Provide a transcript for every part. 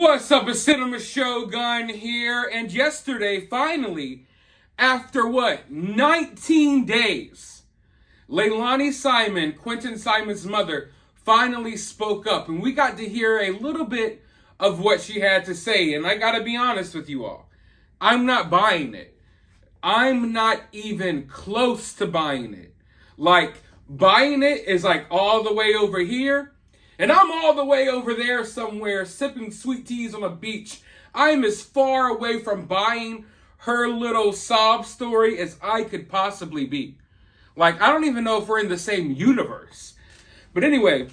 What's up, it's Cinema Shogun here, and yesterday, finally, after 19 days, Leilani Simon, Quinton Simon's mother, finally spoke up, and we got to hear a little bit of what she had to say, and I gotta be honest with you all, I'm not buying it. I'm not even close to buying it. Buying it is all the way over here, and I'm all the way over there somewhere sipping sweet teas on a beach. I'm as far away from buying her little sob story as I could possibly be. I don't even know if we're in the same universe. But anyway,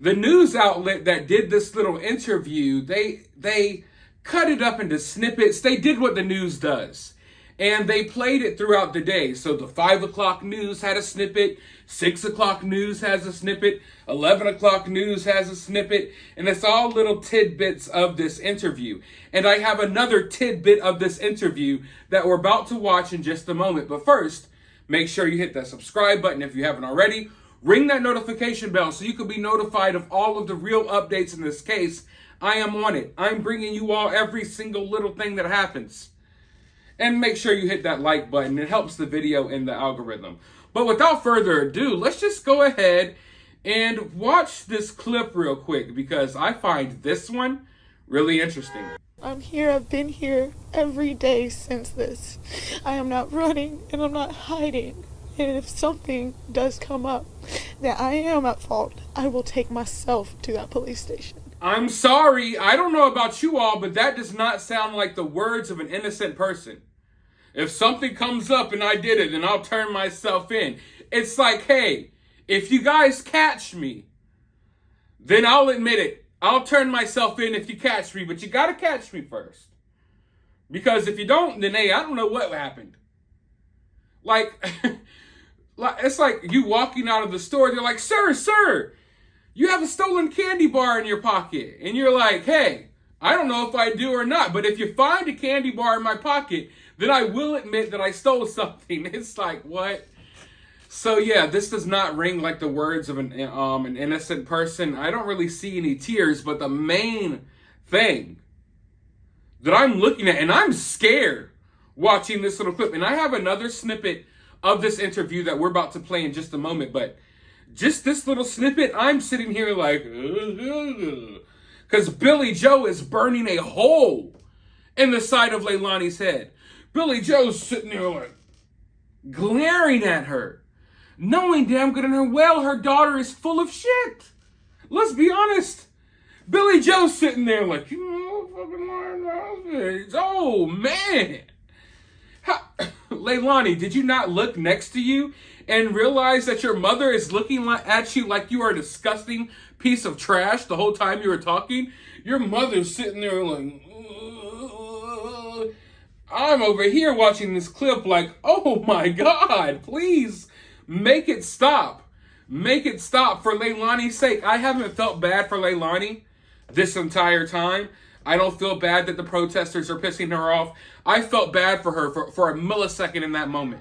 the news outlet that did this little interview, they cut it up into snippets. They did what the news does. And they played it throughout the day. So the 5 o'clock news had a snippet, 6 o'clock news has a snippet, 11 o'clock news has a snippet, and it's all little tidbits of this interview. And I have another tidbit of this interview that we're about to watch in just a moment. But first, make sure you hit that subscribe button if you haven't already. Ring that notification bell so you can be notified of all of the real updates in this case. I am on it. I'm bringing you all every single little thing that happens. And make sure you hit that like button. It helps the video in the algorithm. But without further ado, let's just go ahead and watch this clip real quick because I find this one really interesting. I'm here. I've been here every day since this. I am not running and I'm not hiding. And if something does come up that I am at fault, I will take myself to that police station. I'm sorry. I don't know about you all, but that does not sound like the words of an innocent person. If something comes up and I did it, then I'll turn myself in. It's like, hey, if you guys catch me, then I'll admit it. I'll turn myself in if you catch me, but you gotta catch me first. Because if you don't, then hey, I don't know what happened. It's like you walking out of the store, they're like, sir, you have a stolen candy bar in your pocket. And you're like, hey, I don't know if I do or not, but if you find a candy bar in my pocket, then I will admit that I stole something. It's like, what? So yeah, this does not ring like the words of an innocent person. I don't really see any tears, but the main thing that I'm looking at, and I'm scared watching this little clip, and I have another snippet of this interview that we're about to play in just a moment, but just this little snippet, I'm sitting here like, because Billy Joe is burning a hole in the side of Leilani's head. Billy Joe's sitting there like, glaring at her, knowing damn good and well her daughter is full of shit. Let's be honest. Billy Joe's sitting there like, you motherfucking oh man. Leilani, did you not look next to you and realize that your mother is looking at you like you are a disgusting piece of trash the whole time you were talking? Your mother's sitting there like, I'm over here watching this clip like, oh my God, please make it stop. Make it stop for Leilani's sake. I haven't felt bad for Leilani this entire time. I don't feel bad that the protesters are pissing her off. I felt bad for her for a millisecond in that moment.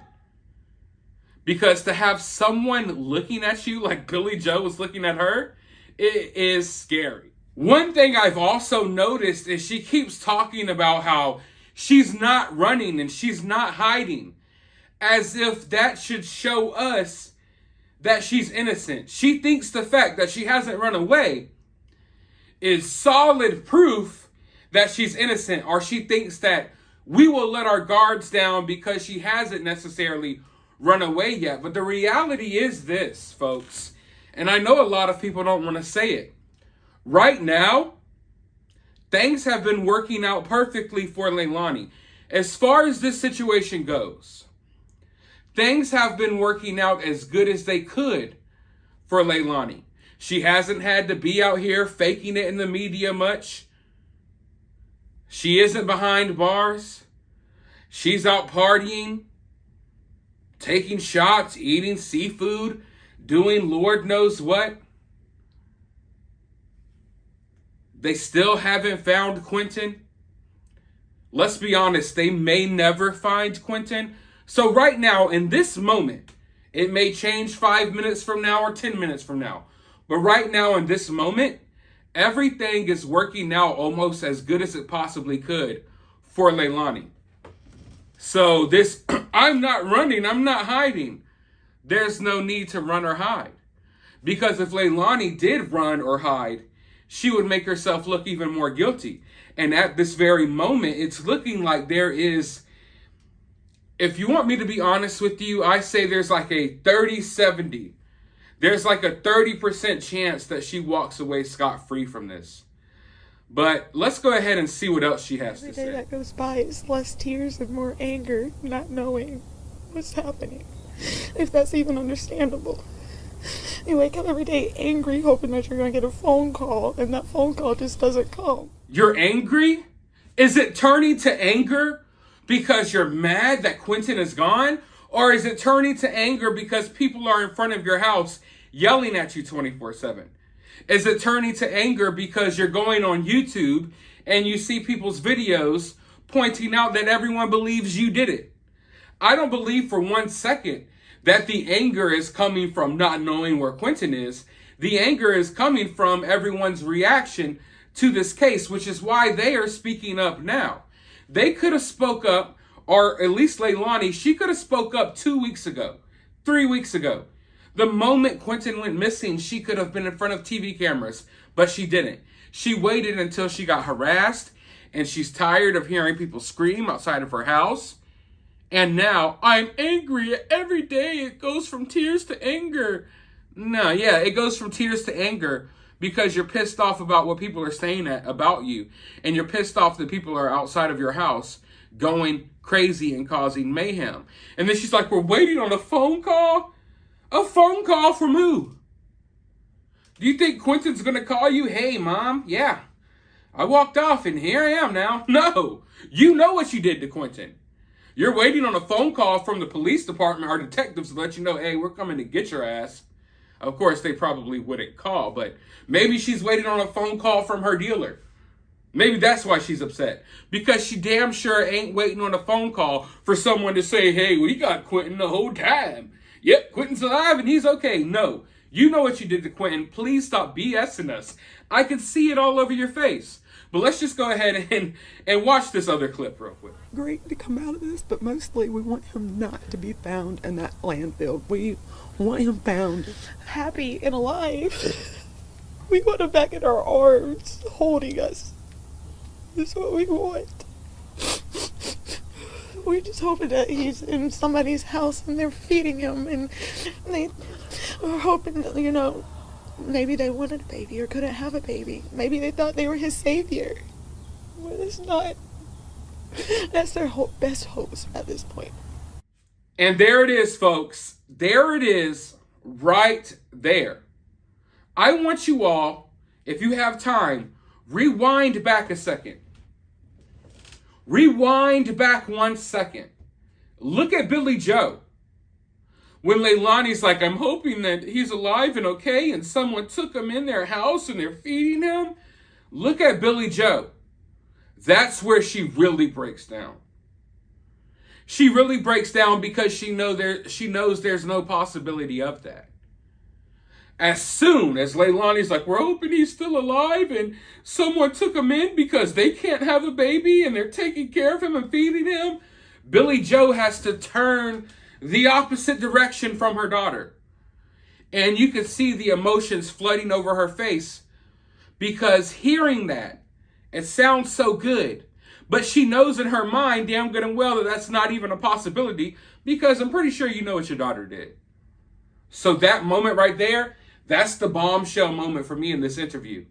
Because to have someone looking at you like Billy Joe was looking at her, it is scary. One thing I've also noticed is she keeps talking about how she's not running and she's not hiding, as if that should show us that she's innocent. She thinks the fact that she hasn't run away is solid proof that she's innocent, or she thinks that we will let our guards down because she hasn't necessarily run away yet. But the reality is this, folks, and I know a lot of people don't want to say it. Right now, things have been working out perfectly for Leilani. As far as this situation goes, things have been working out as good as they could for Leilani. She hasn't had to be out here faking it in the media much. She isn't behind bars. She's out partying, taking shots, eating seafood, doing Lord knows what. They still haven't found Quinton. Let's be honest, they may never find Quinton. So right now, in this moment, it may change 5 minutes from now or 10 minutes from now. But right now, in this moment, everything is working out almost as good as it possibly could for Leilani. So this, I'm not running, I'm not hiding. There's no need to run or hide. Because if Leilani did run or hide, she would make herself look even more guilty. And at this very moment, it's looking like there is, if you want me to be honest with you, I say there's like a 30-70. There's like a 30% chance that she walks away scot-free from this. But let's go ahead and see what else she has to say. Every day that goes by is less tears and more anger, not knowing what's happening. If that's even understandable. You wake up every day angry, hoping that you're going to get a phone call, and that phone call just doesn't come. You're angry? Is it turning to anger because you're mad that Quinton is gone? Or is it turning to anger because people are in front of your house yelling at you 24/7? Is it turning to anger because you're going on YouTube and you see people's videos pointing out that everyone believes you did it? I don't believe for 1 second that the anger is coming from not knowing where Quinton is. The anger is coming from everyone's reaction to this case, which is why they are speaking up now. They could have spoke up, or at least Leilani, she could have spoke up 2 weeks ago, 3 weeks ago. The moment Quinton went missing, she could have been in front of TV cameras, but she didn't. She waited until she got harassed, and she's tired of hearing people scream outside of her house. And now, I'm angry. Every day it goes from tears to anger. No, yeah, it goes from tears to anger because you're pissed off about what people are saying about you. And you're pissed off that people are outside of your house going crazy and causing mayhem. And then she's like, we're waiting on a phone call? A phone call from who? Do you think Quinton's going to call you? Hey, Mom, yeah, I walked off and here I am now. No, you know what you did to Quinton. You're waiting on a phone call from the police department or detectives to let you know, hey, we're coming to get your ass. Of course, they probably wouldn't call, but maybe she's waiting on a phone call from her dealer. Maybe that's why she's upset. Because she damn sure ain't waiting on a phone call for someone to say, hey, we got Quinton the whole time. Yep, Quinton's alive and he's okay. No, you know what you did to Quinton. Please stop BSing us. I can see it all over your face. But let's just go ahead and watch this other clip real quick. Great to come out of this, but mostly we want him not to be found in that landfill. We want him found Happy and alive. We want him back in our arms, holding us. That's what we want. We're just hoping that he's in somebody's house and they're feeding him, and they are hoping that, you know, maybe they wanted a baby or couldn't have a baby. Maybe they thought they were his savior. But it's not. That's their best hopes at this point. And there it is, folks. There it is, right there. I want you all, if you have time, rewind back a second. Rewind back 1 second. Look at Billy Joe. When Leilani's like, I'm hoping that he's alive and okay, and someone took him in their house and they're feeding him. Look at Billy Joe. That's where she really breaks down. She really breaks down because she knows there's no possibility of that. As soon as Leilani's like, we're hoping he's still alive and someone took him in because they can't have a baby and they're taking care of him and feeding him, Billy Joe has to turn the opposite direction from her daughter. And you can see the emotions flooding over her face because hearing that, it sounds so good. But she knows in her mind damn good and well that that's not even a possibility because I'm pretty sure you know what your daughter did. So that moment right there, that's the bombshell moment for me in this interview.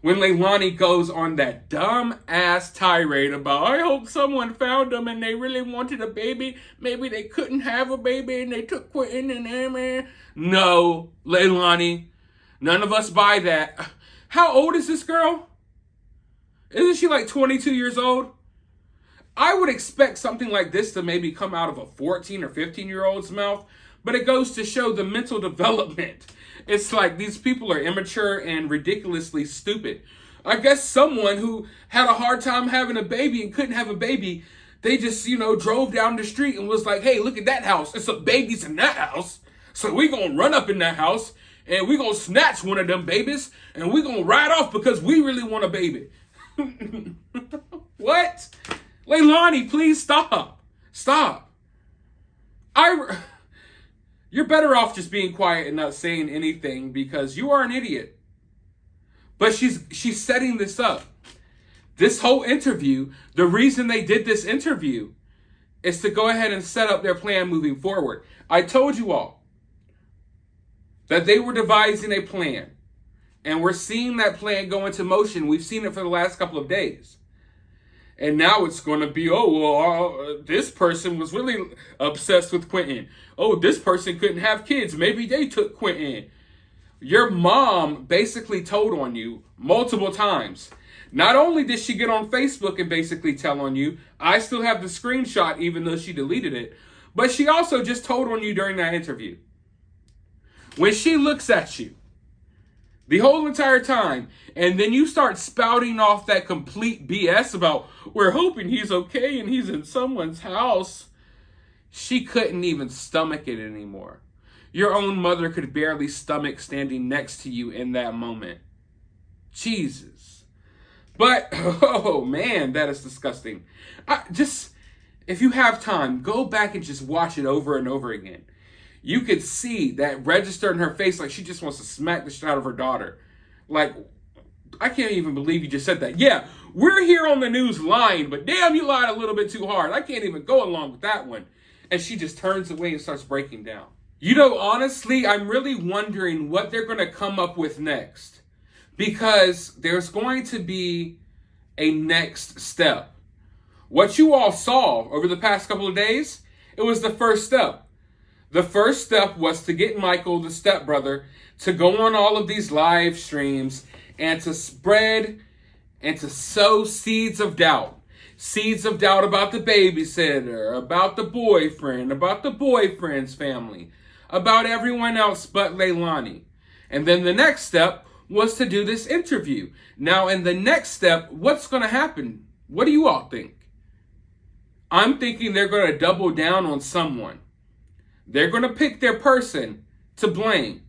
When Leilani goes on that dumb ass tirade about, I hope someone found them and they really wanted a baby. Maybe they couldn't have a baby and they took Quinton and Emma. No, Leilani, none of us buy that. How old is this girl? Isn't she like 22 years old? I would expect something like this to maybe come out of a 14 or 15-year-old's mouth, but it goes to show the mental development. It's like these people are immature and ridiculously stupid. I guess someone who had a hard time having a baby and couldn't have a baby, they just, drove down the street and was like, hey, look at that house. There's some babies in that house. So we gonna run up in that house and we gonna snatch one of them babies, and we gonna ride off because we really want a baby. What? Leilani, please stop. Stop. You're better off just being quiet and not saying anything because you are an idiot. But she's setting this up. This whole interview, the reason they did this interview is to go ahead and set up their plan moving forward. I told you all that they were devising a plan, and we're seeing that plan go into motion. We've seen it for the last couple of days. And now it's going to be, this person was really obsessed with Quinton. Oh, this person couldn't have kids. Maybe they took Quinton. Your mom basically told on you multiple times. Not only did she get on Facebook and basically tell on you, I still have the screenshot even though she deleted it, but she also just told on you during that interview. When she looks at you, the whole entire time, and then you start spouting off that complete BS about, we're hoping he's okay and he's in someone's house. She couldn't even stomach it anymore. Your own mother could barely stomach standing next to you in that moment. Jesus. But, oh man, that is disgusting. If you have time, go back and just watch it over and over again. You could see that register in her face like she just wants to smack the shit out of her daughter. Like, I can't even believe you just said that. Yeah, we're here on the news lying, but damn, you lied a little bit too hard. I can't even go along with that one. And she just turns away and starts breaking down. You know, honestly, I'm really wondering what they're going to come up with next. Because there's going to be a next step. What you all saw over the past couple of days, it was the first step. The first step was to get Michael, the stepbrother, to go on all of these live streams and to spread and to sow seeds of doubt. Seeds of doubt about the babysitter, about the boyfriend, about the boyfriend's family, about everyone else but Leilani. And then the next step was to do this interview. Now, in the next step, what's going to happen? What do you all think? I'm thinking they're going to double down on someone. They're going to pick their person to blame,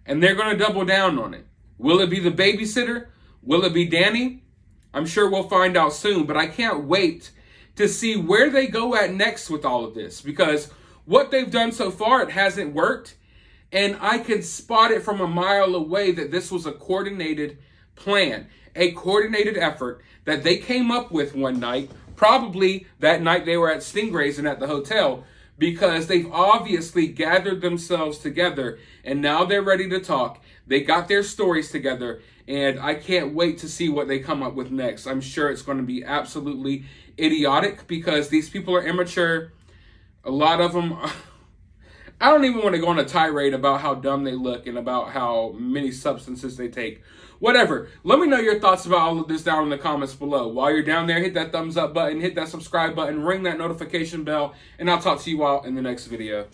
and they're going to double down on it. Will it be the babysitter? Will it be Danny? I'm sure we'll find out soon, but I can't wait to see where they go at next with all of this, because what they've done so far, it hasn't worked, and I can spot it from a mile away that this was a coordinated plan, a coordinated effort that they came up with one night, probably that night they were at Stingray's and at the hotel, because they've obviously gathered themselves together and now they're ready to talk. They got their stories together and I can't wait to see what they come up with next. I'm sure it's going to be absolutely idiotic because these people are immature. A lot of them, I don't even want to go on a tirade about how dumb they look and about how many substances they take. Whatever. Let me know your thoughts about all of this down in the comments below. While you're down there, hit that thumbs up button, hit that subscribe button, ring that notification bell, and I'll talk to you all in the next video.